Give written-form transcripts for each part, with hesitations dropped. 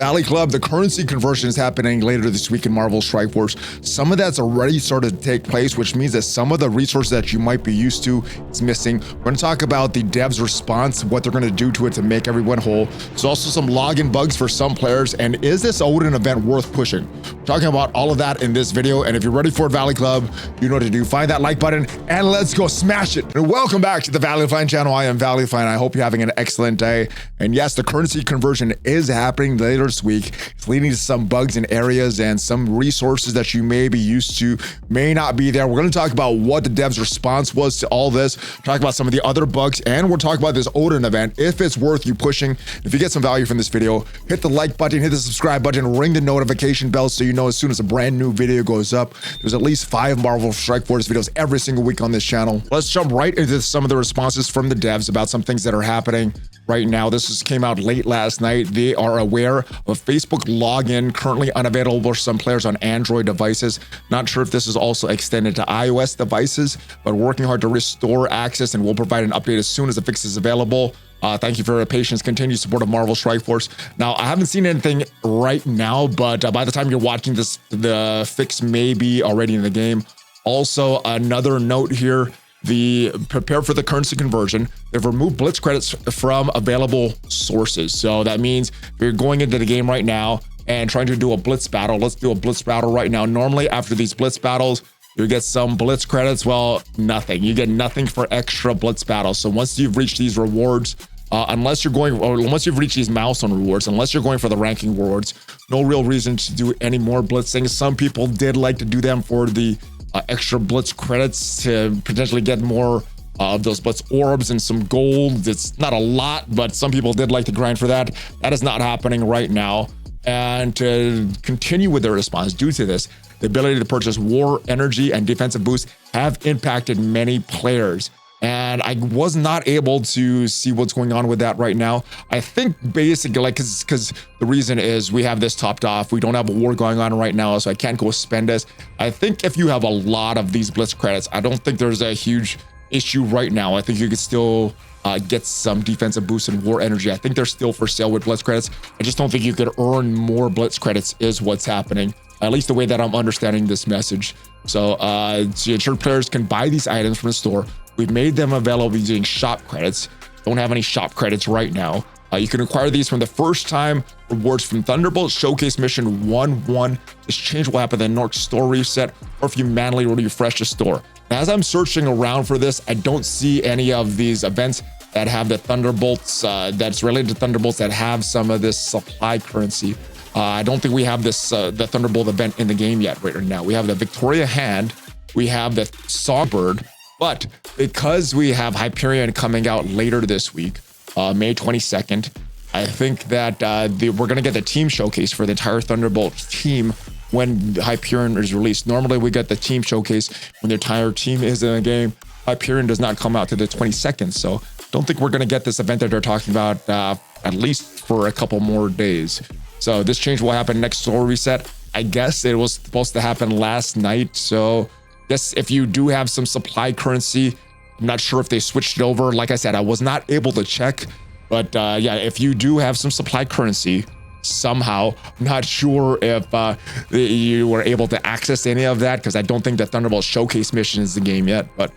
Valley Club, the currency conversion is happening later this week in Marvel Strike Force. Some of that's already started to take place, which means that some of the resources that you might be used to is missing. We're going to talk about the devs' response, what they're going to do to it to make everyone whole. There's also some login bugs for some players, and is this Odin event worth pushing? We're talking about all of that in this video, and if you're ready for it, Valley Club, you know what to do. Find that like button, and let's go smash it. And welcome back to the ValleyFlyin channel. I am ValleyFlyin. I hope you're having an excellent day. And yes, the currency conversion is happening later this week. It's leading to some bugs in areas and some resources that you may be used to may not be there. We're going to talk about what the devs' response was to all this, talk about some of the other bugs, and we'll talk about this Odin event, if it's worth you pushing. If you get some value from this video, hit the like button, hit the subscribe button, ring the notification bell so you know as soon as a brand new video goes up. There's at least 5 Marvel Strike Force videos every single week on this channel. Let's jump right into some of the responses from the devs about some things that are happening right now. This came out late last night. They are aware of Facebook login currently unavailable for some players on Android devices. Not sure if this is also extended to iOS devices, but working hard to restore access, and we'll provide an update as soon as the fix is available. Thank you for your patience, continued support of Marvel Strike Force. Now, I haven't seen anything right now, but by the time you're watching this, the fix may be already in the game. Also, another note here, prepare for the currency conversion. They've removed blitz credits from available sources. So that means if you're going into the game right now and trying to do a blitz battle, let's do a blitz battle right now. Normally after these blitz battles, you get some blitz credits. Well, nothing. You get nothing for extra blitz battles. So once you've reached these rewards, unless you've reached these milestone rewards, unless you're going for the ranking rewards, no real reason to do any more blitzing. Some people did like to do them for the extra blitz credits to potentially get more of those blitz orbs and some gold. It's not a lot, but some people did like to grind for that. That is not happening right now. And to continue with their response due to this, the ability to purchase war, energy, and defensive boosts have impacted many players. And I was not able to see what's going on with that right now. I think basically, like, because the reason is we have this topped off. We don't have a war going on right now, so I can't go spend this. I think if you have a lot of these blitz credits, I don't think there's a huge issue right now. I think you could still get some defensive boosts and war energy. I think they're still for sale with blitz credits. I just don't think you could earn more blitz credits is what's happening, at least the way that I'm understanding this message. So to ensure players can buy these items from the store, we've made them available using shop credits. Don't have any shop credits right now. You can acquire these from the first time rewards from Thunderbolt Showcase Mission 1-1. This change will happen in the North store reset, or if you manually refresh the store. Now, as I'm searching around for this, I don't see any of these events that have the Thunderbolts, that's related to Thunderbolts that have some of this supply currency. I don't think we have this the Thunderbolt event in the game yet right now. We have the Victoria Hand, we have the Songbird, but because we have Hyperion coming out later this week, May 22nd, I think that we're going to get the team showcase for the entire Thunderbolt team when Hyperion is released. Normally, we get the team showcase when the entire team is in the game. Hyperion does not come out to the 22nd, so don't think we're going to get this event that they're talking about at least for a couple more days. So this change will happen next store reset. I guess it was supposed to happen last night, so yes, if you do have some supply currency, I'm not sure if they switched it over. Like I said, I was not able to check, but yeah, if you do have some supply currency somehow, I'm not sure if you were able to access any of that, because I don't think the Thunderbolt Showcase mission is the game yet. But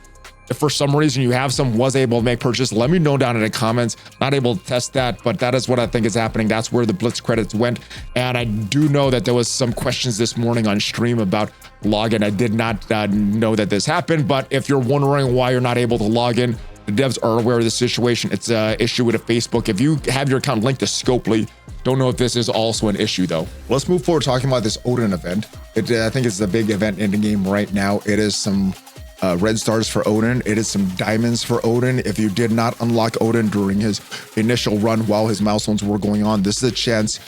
if for some reason you have some, was able to make purchase, let me know down in the comments. Not able to test that, but that is what I think is happening. That's where the blitz credits went. And I do know that there was some questions this morning on stream about login. I did not know that this happened, but if you're wondering why you're not able to log in, the devs are aware of the situation. It's an issue with Facebook. If you have your account linked to Scopely, don't know if this is also an issue though. Let's move forward talking about this Odin event. I think it's a big event in the game right now. It is some red stars for Odin. It is some diamonds for Odin. If you did not unlock Odin during his initial run while his milestones were going on, this is a chance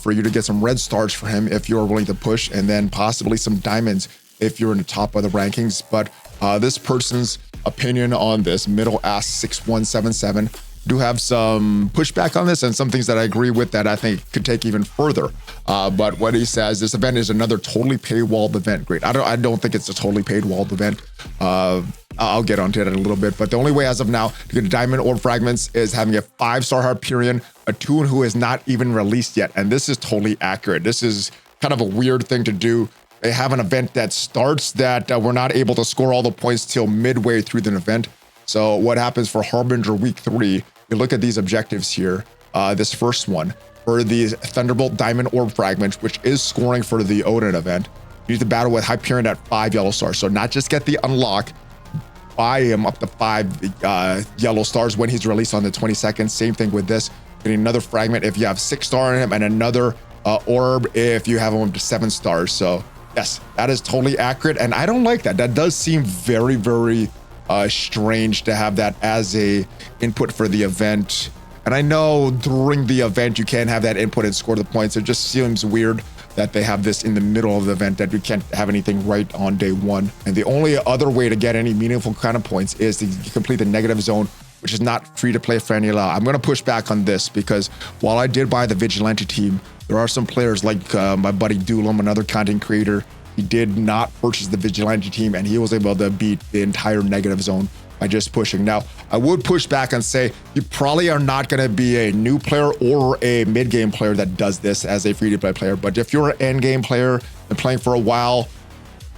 for you to get some red stars for him if you're willing to push, and then possibly some diamonds if you're in the top of the rankings. But this person's opinion on this, middle ass 6177, do have some pushback on this and some things that I agree with that I think could take even further. But what he says, this event is another totally paywalled event. Great. I don't think it's a totally paywalled event. I'll get onto it in a little bit, but the only way as of now to get diamond orb fragments is having a 5-star Hyperion, a toon who is not even released yet. And this is totally accurate. This is kind of a weird thing to do. They have an event that starts that we're not able to score all the points till midway through the event. So what happens for Harbinger week 3, you look at these objectives here. This first one for the Thunderbolt Diamond Orb Fragment, which is scoring for the Odin event. You need to battle with Hyperion at 5 yellow stars. So not just get the unlock, buy him up to 5 yellow stars when he's released on the 22nd. Same thing with this. Getting another fragment if you have 6 star in him, and another orb if you have him up to 7 stars. So yes, that is totally accurate. And I don't like that. That does seem very, very strange to have that as a input for the event. And I know during the event you can't have that input and score the points. It just seems weird that they have this in the middle of the event, that you can't have anything right on day 1. And the only other way to get any meaningful kind of points is to complete the negative zone, which is not free to play friendly allow. I'm going to push back on this because while I did buy the Vigilante team, there are some players like my buddy Doolum, another content creator. He did not purchase the Vigilante team, and he was able to beat the entire negative zone by just pushing. Now, I would push back and say you probably are not going to be a new player or a mid-game player that does this as a free-to-play player. But if you're an end-game player and playing for a while,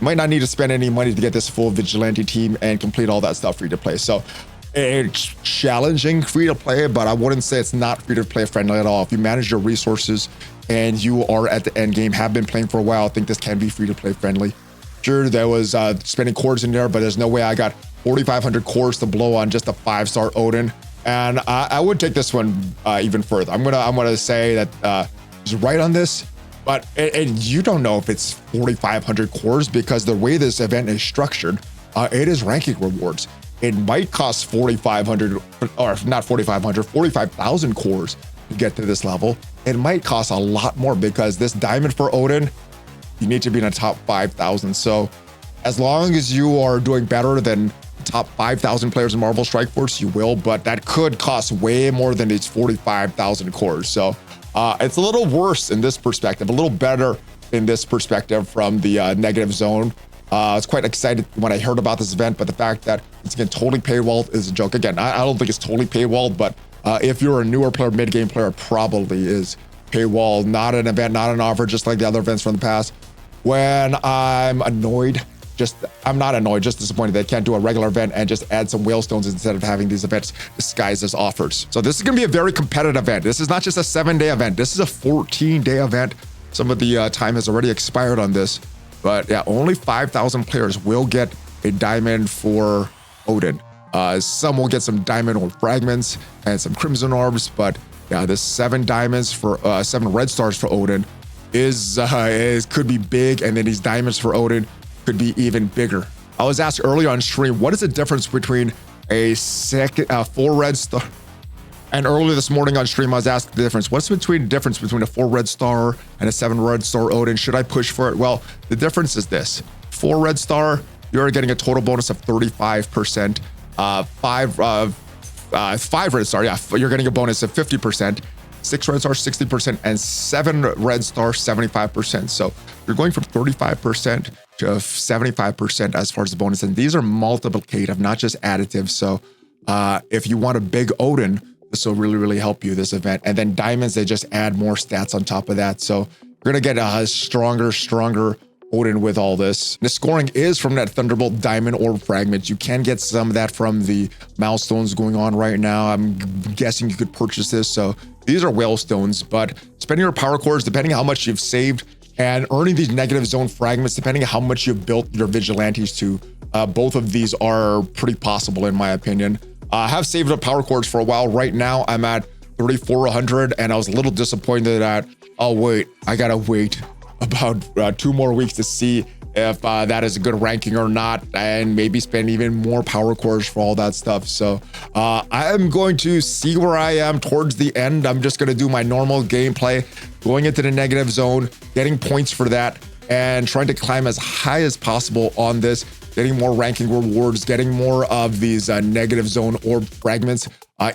you might not need to spend any money to get this full Vigilante team and complete all that stuff free-to-play. So it's challenging free-to-play, but I wouldn't say it's not free-to-play friendly at all. If you manage your resources and you are at the end game, have been playing for a while, I think this can be free-to-play friendly. Sure, there was spending cores in there, but there's no way I got 4,500 cores to blow on just a 5-star Odin. And I would take this one even further. I'm gonna say that he's right on this, but you don't know if it's 4,500 cores because the way this event is structured, it is ranking rewards. It might cost 4,500, or not 4,500, 45,000 cores to get to this level. It might cost a lot more because this diamond for Odin, you need to be in the top 5,000. So as long as you are doing better than top 5,000 players in Marvel Strike Force, you will, but that could cost way more than these 45,000 cores. So it's a little worse in this perspective, a little better in this perspective from the negative zone. I was quite excited when I heard about this event, but the fact that it's again totally paywalled is a joke. Again, I don't think it's totally paywalled, but if you're a newer player, mid-game player, it probably is paywalled, not an event, not an offer, just like the other events from the past. When I'm annoyed, I'm not annoyed, just disappointed they can't do a regular event and just add some whalestones instead of having these events disguised as offers. So this is going to be a very competitive event. This is not just a 7-day event. This is a 14-day event. Some of the time has already expired on this, but yeah, only 5,000 players will get a diamond for Odin. Some will get some diamond orb fragments and some crimson orbs, but yeah, this 7 diamonds for 7 red stars for Odin could be big, and then these diamonds for Odin could be even bigger. I was asked earlier on stream, what is the difference between a 4 red star? And earlier this morning on stream, I was asked the difference. What's the difference between a 4 red star and a 7 red star Odin? Should I push for it? Well, the difference is this: 4 red star, you're getting a total bonus of 35%. 5 red star, yeah, you're getting a bonus of 50%. 6 red star, 60%, and 7 red star, 75%. So you're going from 35% to 75% as far as the bonus. And these are multiplicative, not just additive. So if you want a big Odin, this will really, really help you this event. And then diamonds, they just add more stats on top of that. So you're going to get a stronger Odin with all this. The scoring is from that Thunderbolt Diamond Orb Fragment. You can get some of that from the milestones going on right now. I'm guessing you could purchase this. So these are whalestones, but spending your power cores, depending on how much you've saved, and earning these negative zone fragments, depending on how much you've built your vigilantes to, both of these are pretty possible in my opinion. I have saved up power cores for a while. Right now I'm at 3,400, and I was a little disappointed that, oh wait, I gotta wait about 2 more weeks to see if that is a good ranking or not, and maybe spend even more power cores for all that stuff. So I'm going to see where I am towards the end. I'm just going to do my normal gameplay, going into the negative zone, getting points for that, and trying to climb as high as possible on this, getting more ranking rewards, getting more of these negative zone orb fragments.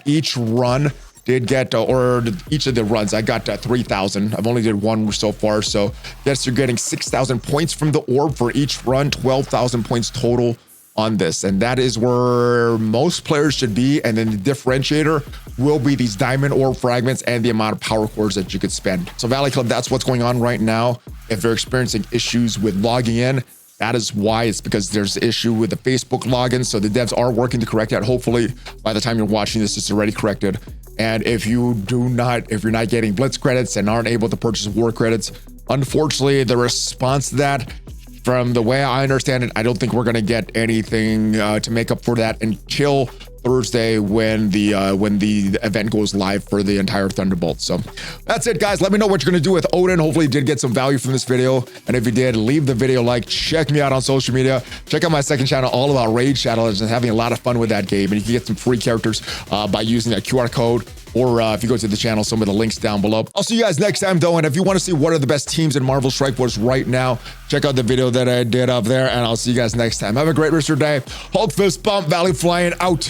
Each run did get, or each of the runs, I got 3,000. I've only did 1 so far. So yes, you're getting 6,000 points from the orb for each run, 12,000 points total on this, and that is where most players should be. And then the differentiator will be these diamond ore fragments and the amount of power cores that you could spend. So Valley Club, that's what's going on right now. If they're experiencing issues with logging in, that is why. It's because there's an issue with the Facebook login. So the devs are working to correct that. Hopefully by the time you're watching this, it's already corrected. And if you're not getting blitz credits and aren't able to purchase war credits, unfortunately, the response to that, from the way I understand it, I don't think we're going to get anything to make up for that until Thursday when the event goes live for the entire Thunderbolt. So that's it, guys. Let me know what you're going to do with Odin. Hopefully you did get some value from this video. And if you did, leave the video a like. Check me out on social media. Check out my second channel, all about raid challenge, and having a lot of fun with that game. And you can get some free characters by using that QR code. Or if you go to the channel, some of the links down below. I'll see you guys next time, though. And if you want to see what are the best teams in Marvel Strike Force right now, check out the video that I did up there. And I'll see you guys next time. Have a great rest of your day. Hulk fist bump, ValleyFlyin out.